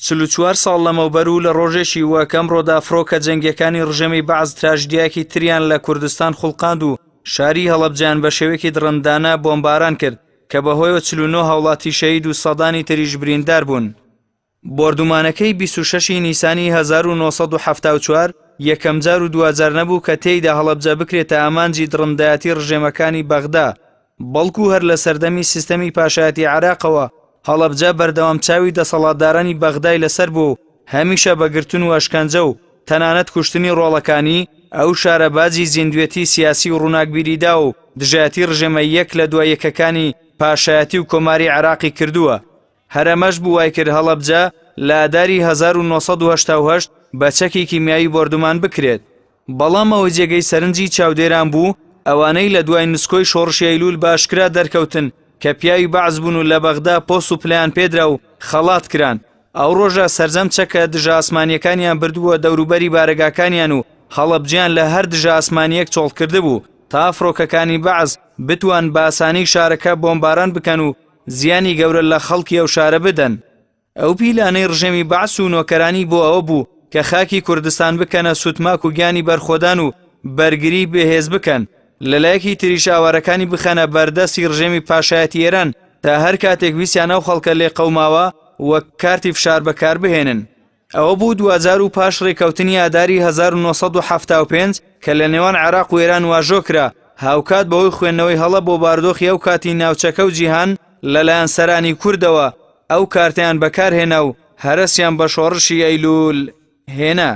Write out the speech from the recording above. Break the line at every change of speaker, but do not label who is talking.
44 ساڵ لەمەوبەر و لە ڕۆژێکی وەکەم ڕۆدا فڕۆکە جەنگیەکانی ڕژەمی بەعز تراژدیایەکی تریان لە کوردستان خوڵقاند و شاری هەڵەبجان بە شێوەیەکی دڕندانە بۆمباران کرد کە بەهۆیەوە 49 هاوڵاتی شەهید و سەدانی تریش بریندار بوون. بۆردومانەکەی 26 نیسانی 1974 یەکەم جار و دوجار نەبوو کە تێیدا هەڵەبجە بکرێتە ئامانجی دڕندایەتی ڕژێمەکانی بەغدا، بەڵکو هەر لە سەردەمی سیستەمی پاشایەتی عێراقەوە هەڵەبجە بەردەوام چاوی دەسەڵاتدارانی بەغدای لەسەر بوو، هەمیشە بەگرتن و ئەشکەنجە و تەنانەت کوشتنی ڕۆڵەکانی ئەو شارەباجی زیندوێتی سیاسی و ڕووناکبیریدا و دژایەتی ڕژێمە یەک لە دوای یەکەکانی پاشایەتی و کۆماری عێراقی کردووە. هەرەمەش بوو وای کرد هەڵەبجە لە ئاداری 1988 بە چەکی کیمیایی بۆردومان بکرێت، بەڵام ئەوە جێگەی سەرنجی چاودێران بوو ئەوانەی لە دوای نسکۆی شۆڕشی ئەیلول باشکرا دەرکەوتن کە پیاوی بەعز بوون و لە بەغدا پۆست و پلیان پێدرا و خەڵات کران. ئەو ڕۆژە سەرجەم چەکە دژە ئاسمانیەکانیان بردووە دەوروبەری بارەگاکانیان و هەڵەبجیان لە هەر دژە ئاسمانیەک چۆڵ کرده بوو تا فڕۆکەکانی بەعز بتوان بە ئاسانی شارەکە بۆمباران بکەن و زیانی گەورە لە خەڵکی ئەو شارە بدەن. ئەو پیلانەی ڕژێمی بەعس و نۆکەرانی بۆ ئەوە بوو کە خاکی کوردستان بکەنە سوتماک و گیانی بەرخۆدان و بەرگری بەهێز بکەن، لەلایەکی تریش ئاوارەکانی بخەنە بەردەستی ڕژێمی پاشایەتی ئێران تا هەر کاتێک ویسیان ئەو خەڵکە لێ قەوماوە وەک کارتی فشار بەکار بهێنن. ئەوە بوو 2000 و پاش ڕێکەوتنی ئاداری 1975 کە لە نێوان عێراق و ئێران واژۆ کرا، هاوکات بەوەی خوێندنەوەی هەڵە بۆ باردۆخی ئەو کاتی ناوچەکە و جیهان لەلایەن سەرانی کوردەوە ئەو کارتیان بەکارهێنا و هەرەسیان بە شۆڕشی ئەیلول هێنا.